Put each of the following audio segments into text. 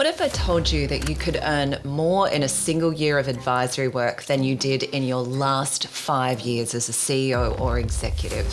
What if I told you that you could earn more in a single year of advisory work than you did in your last 5 years as a CEO or executive?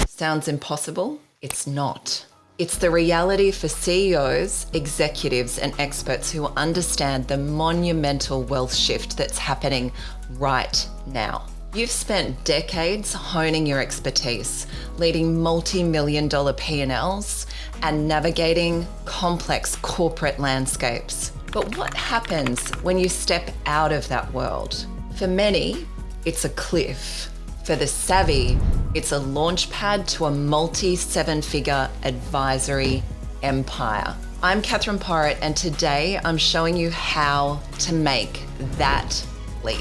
Sounds impossible? It's not. It's the reality for CEOs, executives, and experts who understand the monumental wealth shift that's happening right now. You've spent decades honing your expertise, leading multi-million-dollar P&Ls, and navigating complex corporate landscapes. But what happens when you step out of that world? For many, it's a cliff. For the savvy, it's a launch pad to a multi-seven-figure advisory empire. I'm Kathryn Porritt, and today I'm showing you how to make that leap.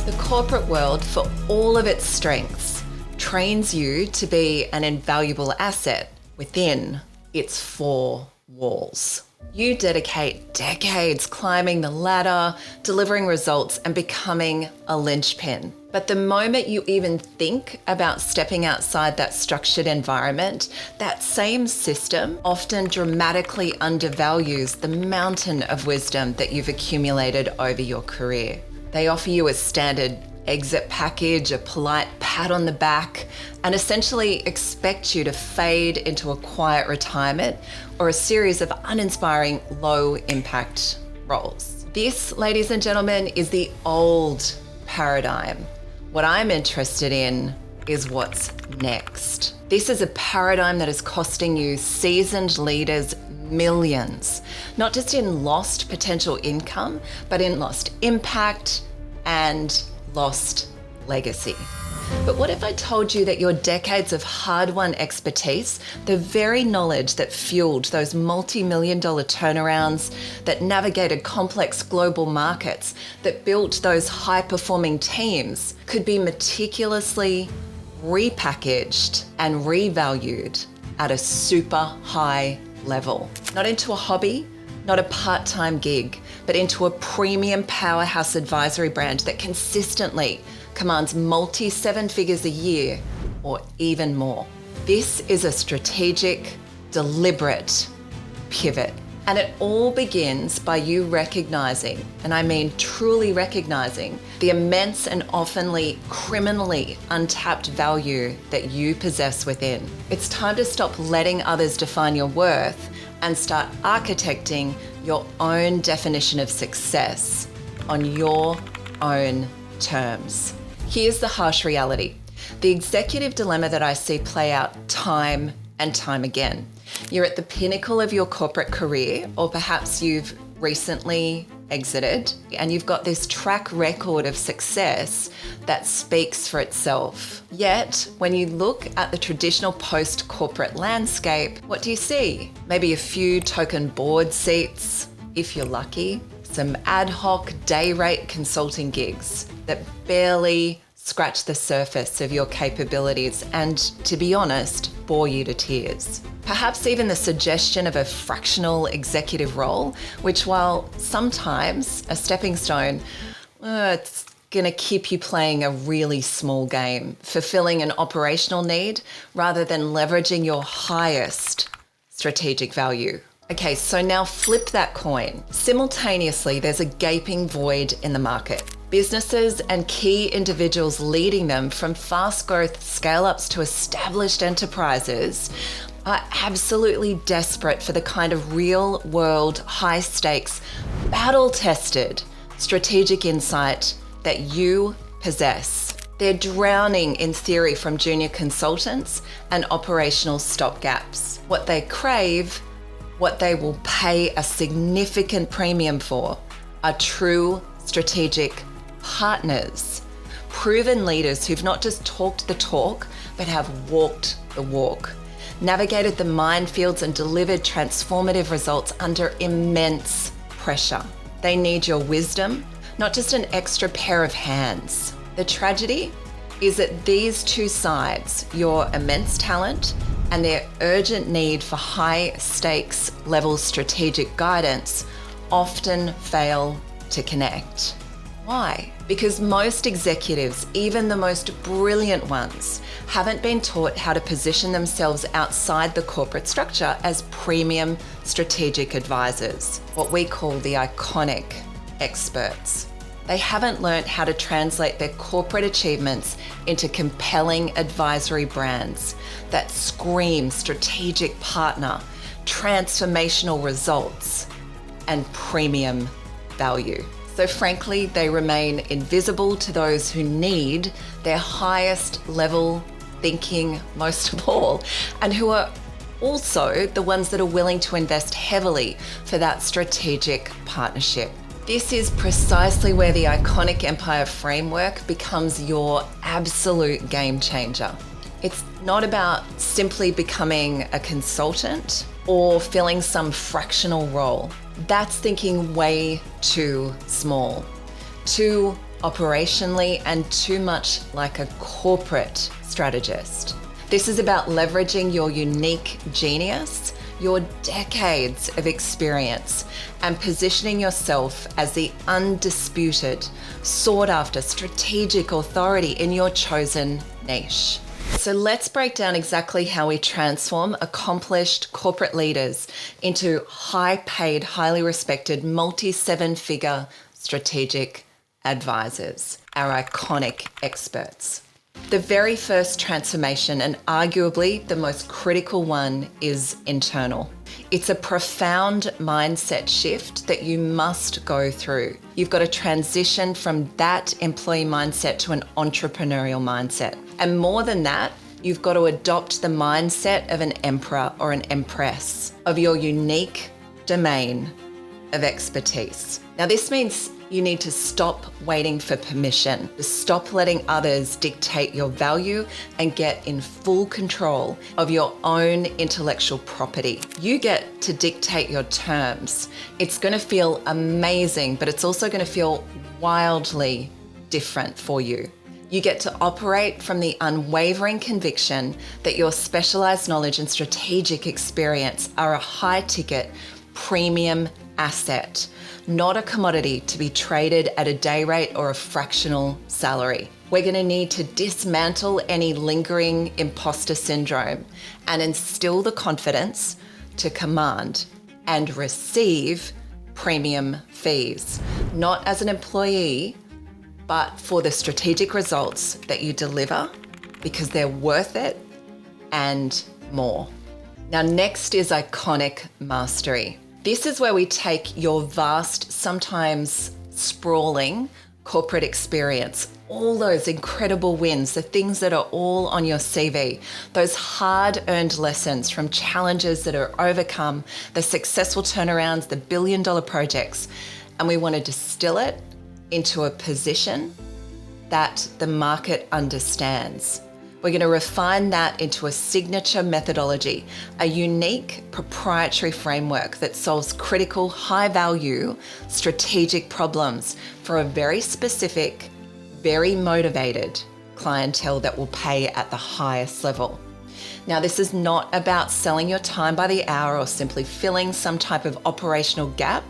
The corporate world, for all of its strengths, trains you to be an invaluable asset within its four walls. You dedicate decades climbing the ladder, delivering results, and becoming a linchpin. But the moment you even think about stepping outside that structured environment, that same system often dramatically undervalues the mountain of wisdom that you've accumulated over your career. They offer you a standard exit package, a polite pat on the back, and essentially expect you to fade into a quiet retirement or a series of uninspiring low-impact roles. This, ladies and gentlemen, is the old paradigm. What I'm interested in is what's next. This is a paradigm that is costing you seasoned leaders millions, not just in lost potential income, but in lost impact and lost legacy. But what if I told you that your decades of hard-won expertise, the very knowledge that fueled those multi-million-dollar turnarounds, that navigated complex global markets, that built those high-performing teams, could be meticulously repackaged and revalued at a super high level? Not into a hobby, not a part-time gig, but into a premium powerhouse advisory brand that consistently commands multi-seven figures a year or even more. This is a strategic, deliberate pivot. And it all begins by you recognizing, and I mean truly recognizing, the immense and oftenly criminally untapped value that you possess within. It's time to stop letting others define your worth and start architecting your own definition of success on your own terms. Here's the harsh reality. The executive dilemma that I see play out time and time again. You're at the pinnacle of your corporate career, or perhaps you've recently exited, and you've got this track record of success that speaks for itself. Yet, when you look at the traditional post-corporate landscape, what do you see? Maybe a few token board seats, if you're lucky, some ad hoc day rate consulting gigs that barely scratch the surface of your capabilities and, to be honest, bore you to tears. Perhaps even the suggestion of a fractional executive role, which, while sometimes a stepping stone, it's going to keep you playing a really small game, fulfilling an operational need rather than leveraging your highest strategic value. Okay, so now flip that coin. Simultaneously, there's a gaping void in the market. Businesses and key individuals leading them, from fast growth scale-ups to established enterprises, are absolutely desperate for the kind of real-world, high-stakes, battle-tested strategic insight that you possess. They're drowning in theory from junior consultants and operational stopgaps. What they crave, what they will pay a significant premium for, are true strategic partners, proven leaders who've not just talked the talk, but have walked the walk, navigated the minefields and delivered transformative results under immense pressure. They need your wisdom, not just an extra pair of hands. The tragedy is that these two sides, your immense talent and their urgent need for high stakes level strategic guidance, often fail to connect. Why? Because most executives, even the most brilliant ones, haven't been taught how to position themselves outside the corporate structure as premium strategic advisors, what we call the iconic experts. They haven't learnt how to translate their corporate achievements into compelling advisory brands that scream strategic partner, transformational results, and premium value. So frankly, they remain invisible to those who need their highest level thinking most of all, and who are also the ones that are willing to invest heavily for that strategic partnership. This is precisely where the iconic empire framework becomes your absolute game changer. It's not about simply becoming a consultant or filling some fractional role. That's thinking way too small, too operationally, and too much like a corporate strategist. This is about leveraging your unique genius, your decades of experience, and positioning yourself as the undisputed, sought-after strategic authority in your chosen niche. So let's break down exactly how we transform accomplished corporate leaders into high-paid, highly respected, multi-seven-figure strategic advisors, our iconic experts. The very first transformation, and arguably the most critical one, is internal. It's a profound mindset shift that you must go through. You've got to transition from that employee mindset to an entrepreneurial mindset. And more than that, you've got to adopt the mindset of an emperor or an empress of your unique domain of expertise. Now, this means you need to stop waiting for permission, to stop letting others dictate your value and get in full control of your own intellectual property. You get to dictate your terms. It's going to feel amazing, but it's also going to feel wildly different for you. You get to operate from the unwavering conviction that your specialized knowledge and strategic experience are a high-ticket, premium asset, not a commodity to be traded at a day rate or a fractional salary. We're going to need to dismantle any lingering imposter syndrome and instill the confidence to command and receive premium fees, not as an employee, but for the strategic results that you deliver, because they're worth it and more. Now, next is iconic mastery. This is where we take your vast, sometimes sprawling corporate experience, all those incredible wins, the things that are all on your CV, those hard-earned lessons from challenges that are overcome, the successful turnarounds, the billion-dollar projects, and we want to distill it into a position that the market understands. We're going to refine that into a signature methodology, a unique proprietary framework that solves critical, high-value, strategic problems for a very specific, very motivated clientele that will pay at the highest level. Now, this is not about selling your time by the hour or simply filling some type of operational gap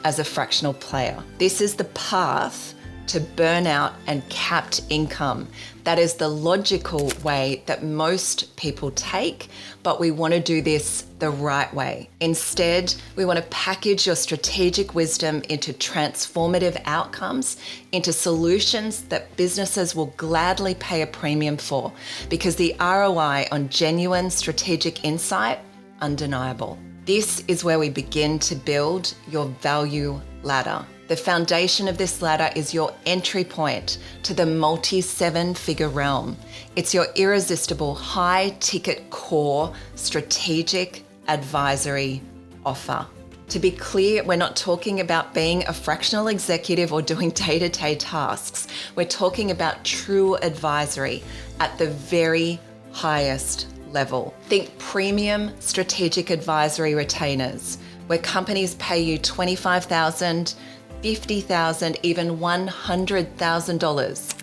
as a fractional player. This is the path to burnout and capped income. That is the logical way that most people take, but we want to do this the right way. Instead, we want to package your strategic wisdom into transformative outcomes, into solutions that businesses will gladly pay a premium for, because the ROI on genuine strategic insight, undeniable. This is where we begin to build your value ladder. The foundation of this ladder is your entry point to the multi-seven-figure realm. It's your irresistible high-ticket core strategic advisory offer. To be clear, we're not talking about being a fractional executive or doing day-to-day tasks. We're talking about true advisory at the very highest level. Think premium strategic advisory retainers, where companies pay you $25,000, $50,000, even $100,000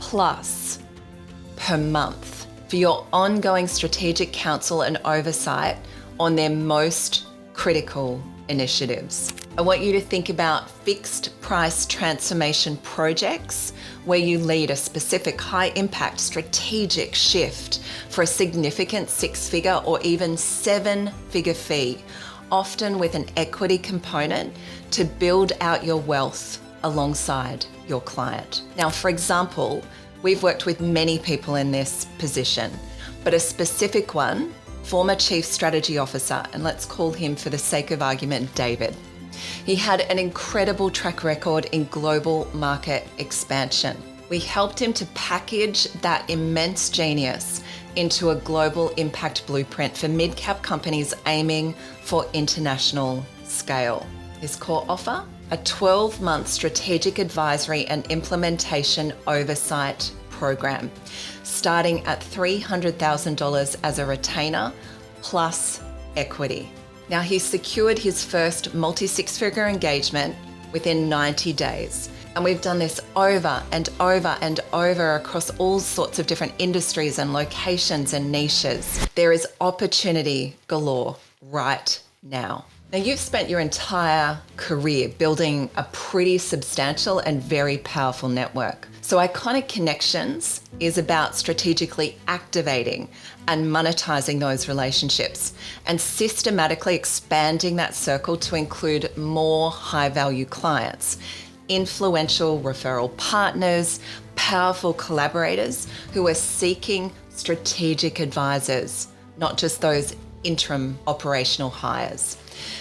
plus per month for your ongoing strategic counsel and oversight on their most critical initiatives. I want you to think about fixed price transformation projects where you lead a specific high impact strategic shift for a significant 6-figure or even 7-figure fee, often with an equity component to build out your wealth alongside your client. Now, for example, we've worked with many people in this position, but a specific one, former Chief Strategy Officer, and let's call him for the sake of argument, David. He had an incredible track record in global market expansion. We helped him to package that immense genius into a global impact blueprint for mid-cap companies aiming for international scale. His core offer? A 12-month strategic advisory and implementation oversight program, starting at $300,000 as a retainer plus equity. Now, he secured his first multi-6-figure engagement within 90 days. And we've done this over and over and over across all sorts of different industries and locations and niches. There is opportunity galore right now. Now, you've spent your entire career building a pretty substantial and very powerful network. So Iconic Connections is about strategically activating and monetizing those relationships and systematically expanding that circle to include more high-value clients, influential referral partners, powerful collaborators who are seeking strategic advisors, not just those interim operational hires.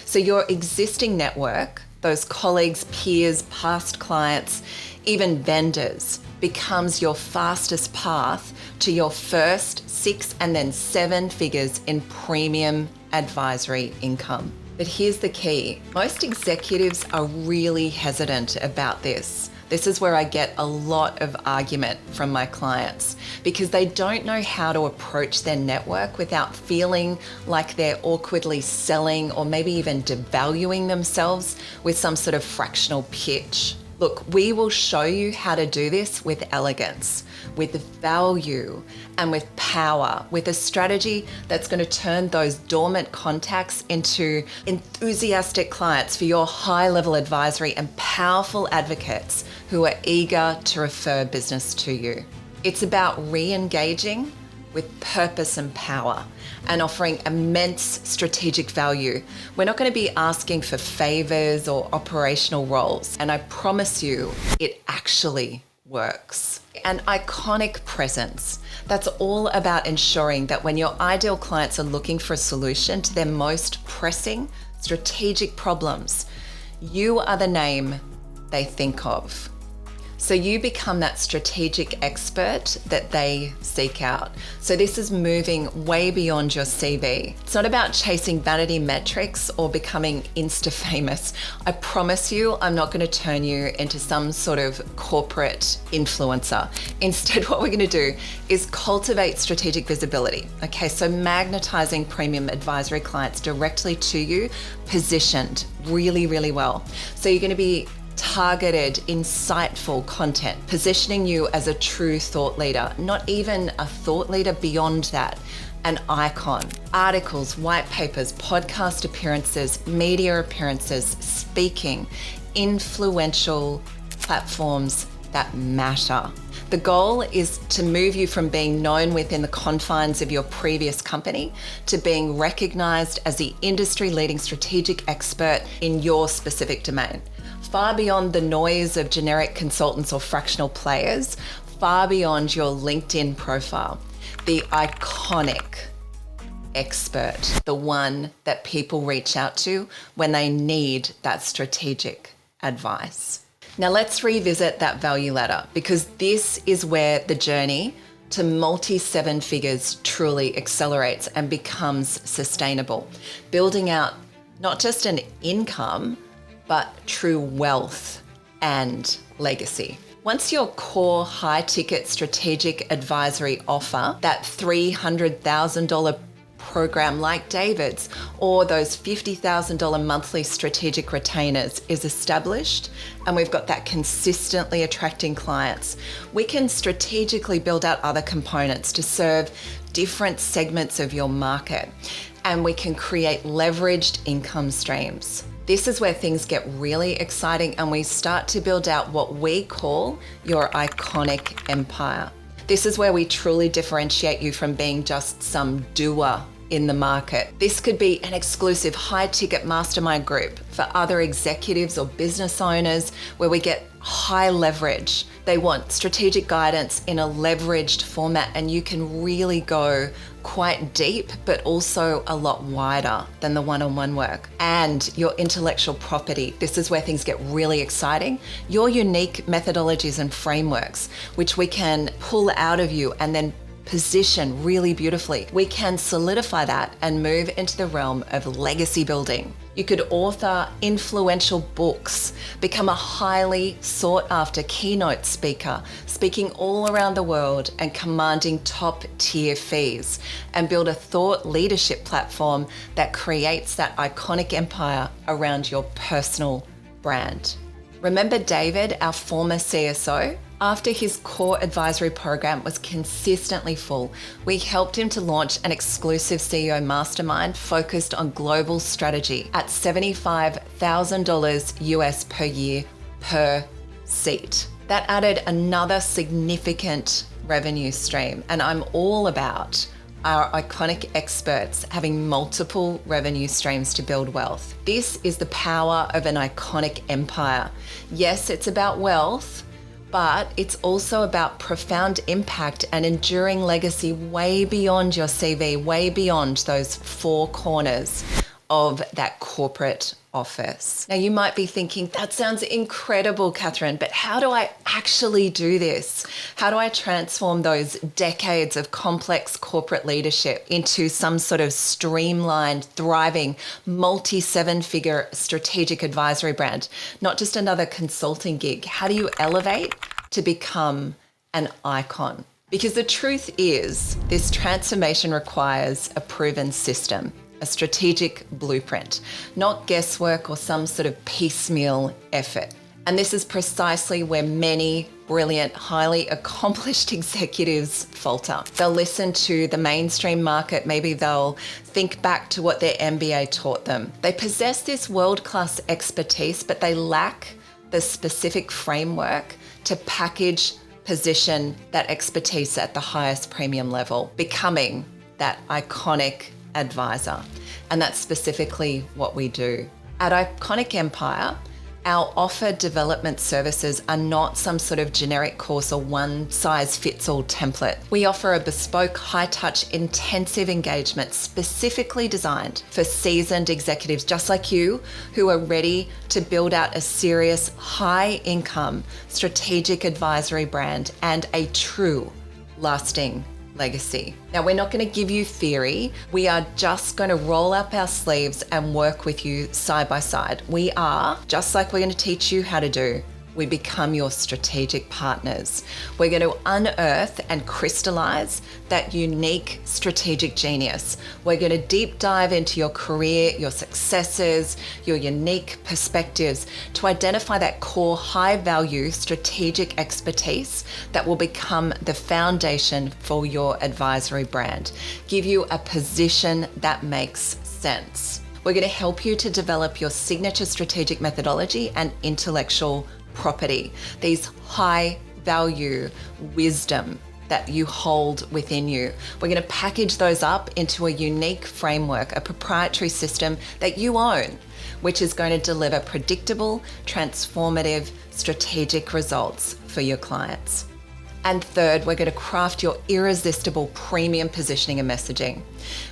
So your existing network, those colleagues, peers, past clients, even vendors, becomes your fastest path to your first 6 and then 7 figures in premium advisory income. But here's the key. Most executives are really hesitant about this. This is where I get a lot of argument from my clients because they don't know how to approach their network without feeling like they're awkwardly selling or maybe even devaluing themselves with some sort of fractional pitch. Look, we will show you how to do this with elegance, with value, and with power, with a strategy that's going to turn those dormant contacts into enthusiastic clients for your high-level advisory and powerful advocates who are eager to refer business to you. It's about re-engaging with purpose and power and offering immense strategic value. We're not going to be asking for favors or operational roles. And I promise you, it actually works. An iconic presence. That's all about ensuring that when your ideal clients are looking for a solution to their most pressing strategic problems, you are the name they think of. So you become that strategic expert that they seek out. So this is moving way beyond your CV. It's not about chasing vanity metrics or becoming Insta famous. I promise you, I'm not going to turn you into some sort of corporate influencer. Instead, what we're going to do is cultivate strategic visibility. Okay, so magnetizing premium advisory clients directly to you, positioned really, really well. So you're going to be targeted, insightful content, positioning you as a true thought leader, not even a thought leader, beyond that, an icon. Articles, white papers, podcast appearances, media appearances, speaking, influential platforms that matter. The goal is to move you from being known within the confines of your previous company to being recognized as the industry-leading strategic expert in your specific domain. Far beyond the noise of generic consultants or fractional players, far beyond your LinkedIn profile. The iconic expert, the one that people reach out to when they need that strategic advice. Now let's revisit that value ladder, because this is where the journey to multi-7 figures truly accelerates and becomes sustainable, building out not just an income, but true wealth and legacy. Once your core high-ticket strategic advisory offer, that $300,000 program like David's, or those $50,000 monthly strategic retainers is established, and we've got that consistently attracting clients, we can strategically build out other components to serve different segments of your market, and we can create leveraged income streams. This is where things get really exciting and we start to build out what we call your iconic empire. This is where we truly differentiate you from being just some doer in the market. This could be an exclusive high-ticket mastermind group for other executives or business owners where we get high leverage. They want strategic guidance in a leveraged format, and you can really go quite deep, but also a lot wider than the one-on-one work. And your intellectual property. This is where things get really exciting. Your unique methodologies and frameworks, which we can pull out of you and then position really beautifully. We can solidify that and move into the realm of legacy building. You could author influential books, become a highly sought after keynote speaker, speaking all around the world and commanding top tier fees, and build a thought leadership platform that creates that iconic empire around your personal brand. Remember David, our former CSO? After his core advisory program was consistently full, we helped him to launch an exclusive CEO mastermind focused on global strategy at $75,000 US per year per seat. That added another significant revenue stream, and I'm all about our iconic experts having multiple revenue streams to build wealth. This is the power of an iconic empire. Yes, it's about wealth, but it's also about profound impact and enduring legacy way beyond your CV, way beyond those four corners of that corporate office. Now you might be thinking, that sounds incredible, Kathryn, but how do I actually do this? How do I transform those decades of complex corporate leadership into some sort of streamlined, thriving, multi-seven-figure strategic advisory brand? Not just another consulting gig. How do you elevate to become an icon? Because the truth is, this transformation requires a proven system, a strategic blueprint, not guesswork or some sort of piecemeal effort. And this is precisely where many brilliant, highly accomplished executives falter. They'll listen to the mainstream market, maybe they'll think back to what their MBA taught them. They possess this world-class expertise, but they lack the specific framework to package, position that expertise at the highest premium level, becoming that iconic advisor. And that's specifically what we do. At Iconic Empire, our offer development services are not some sort of generic course or one-size-fits-all template. We offer a bespoke, high-touch, intensive engagement specifically designed for seasoned executives just like you who are ready to build out a serious, high-income, strategic advisory brand and a true, lasting legacy. Now, we're not going to give you theory. We are just going to roll up our sleeves and work with you side by side. We are, just like we're going to teach you how to do, we become your strategic partners. We're going to unearth and crystallize that unique strategic genius. We're going to deep dive into your career, your successes, your unique perspectives to identify that core high value strategic expertise that will become the foundation for your advisory brand. Give you a position that makes sense. We're going to help you to develop your signature strategic methodology and intellectual property, these high value wisdom that you hold within you. We're going to package those up into a unique framework, a proprietary system that you own, which is going to deliver predictable, transformative, strategic results for your clients. And third, we're going to craft your irresistible premium positioning and messaging.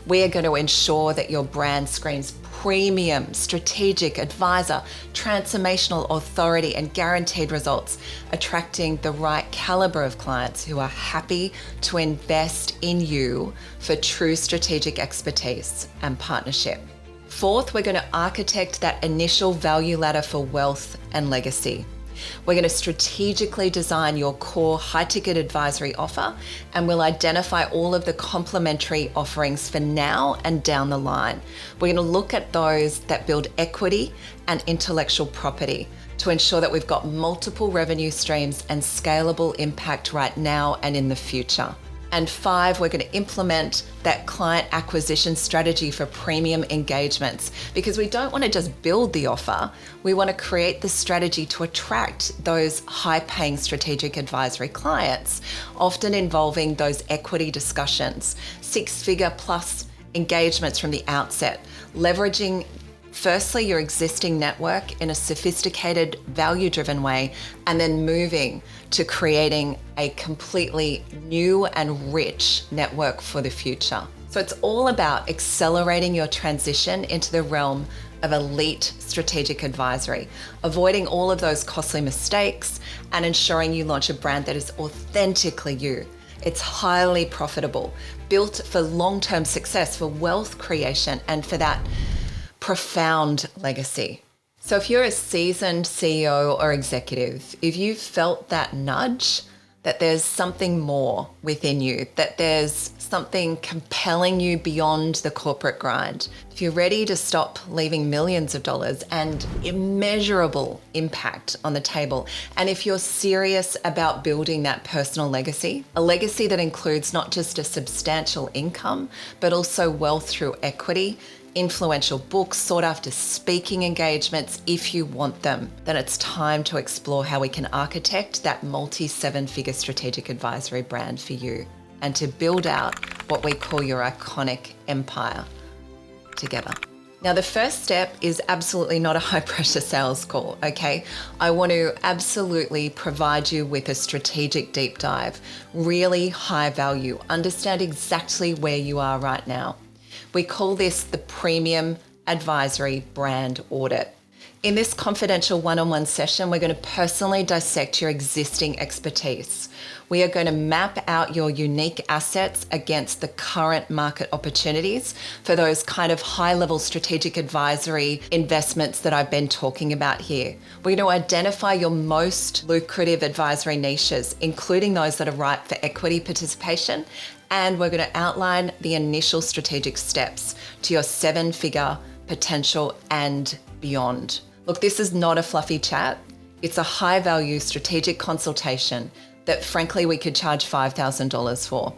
We are going to ensure that your brand screams premium, strategic, advisor, transformational authority, and guaranteed results, attracting the right caliber of clients who are happy to invest in you for true strategic expertise and partnership. Fourth, we're going to architect that initial value ladder for wealth and legacy. We're going to strategically design your core high-ticket advisory offer, and we'll identify all of the complementary offerings for now and down the line. We're going to look at those that build equity and intellectual property to ensure that we've got multiple revenue streams and scalable impact right now and in the future. And 5, we're going to implement that client acquisition strategy for premium engagements, because we don't want to just build the offer. We want to create the strategy to attract those high-paying strategic advisory clients, often involving those equity discussions, 6-figure plus engagements from the outset, leveraging firstly your existing network in a sophisticated, value-driven way, and then moving to creating a completely new and rich network for the future. So it's all about accelerating your transition into the realm of elite strategic advisory, avoiding all of those costly mistakes and ensuring you launch a brand that is authentically you. It's highly profitable, built for long-term success, for wealth creation, and for that profound legacy. So if you're a seasoned CEO or executive, if you felt that nudge, that there's something more within you, that there's something compelling you beyond the corporate grind, if you're ready to stop leaving millions of dollars and immeasurable impact on the table, and if you're serious about building that personal legacy, a legacy that includes not just a substantial income, but also wealth through equity, influential books, sought after speaking engagements, if you want them, then it's time to explore how we can architect that multi-7-figure strategic advisory brand for you and to build out what we call your iconic empire together. Now, the first step is absolutely not a high-pressure sales call, okay? I want to absolutely provide you with a strategic deep dive, really high value, understand exactly where you are right now. We call this the Premium Advisory Brand Audit. In this confidential one-on-one session, we're going to personally dissect your existing expertise. We are going to map out your unique assets against the current market opportunities for those kind of high-level strategic advisory investments that I've been talking about here. We're going to identify your most lucrative advisory niches, including those that are ripe for equity participation, and we're going to outline the initial strategic steps to your 7-figure potential and beyond. Look, this is not a fluffy chat. It's a high-value strategic consultation that frankly we could charge $5,000 for.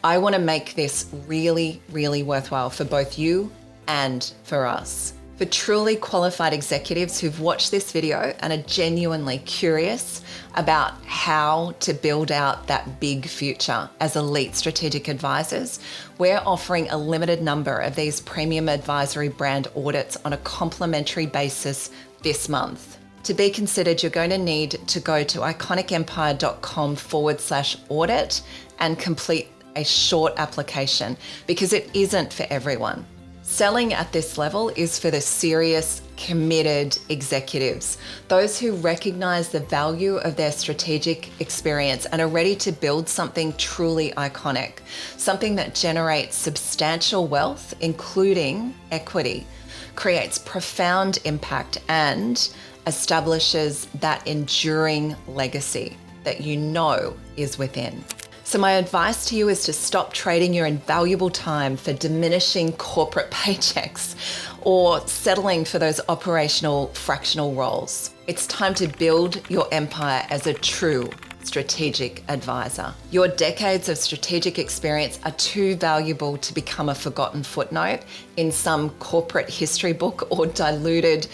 I want to make this really, really worthwhile for both you and for us. For truly qualified executives who've watched this video and are genuinely curious about how to build out that big future as elite strategic advisors, we're offering a limited number of these premium advisory brand audits on a complimentary basis this month. To be considered, you're going to need to go to iconicempire.com/audit and complete a short application because it isn't for everyone. Selling at this level is for the serious, committed executives, those who recognize the value of their strategic experience and are ready to build something truly iconic, something that generates substantial wealth, including equity, creates profound impact, and establishes that enduring legacy that you know is within. So my advice to you is to stop trading your invaluable time for diminishing corporate paychecks or settling for those operational fractional roles. It's time to build your empire as a true strategic advisor. Your decades of strategic experience are too valuable to become a forgotten footnote in some corporate history book or diluted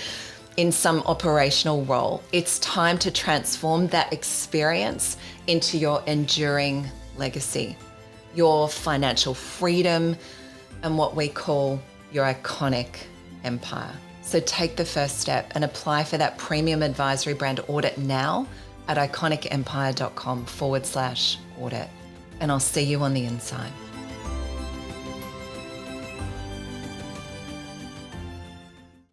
in some operational role. It's time to transform that experience into your enduring legacy, your financial freedom, and what we call your iconic empire. So take the first step and apply for that premium advisory brand audit now at iconicempire.com/audit. And I'll see you on the inside.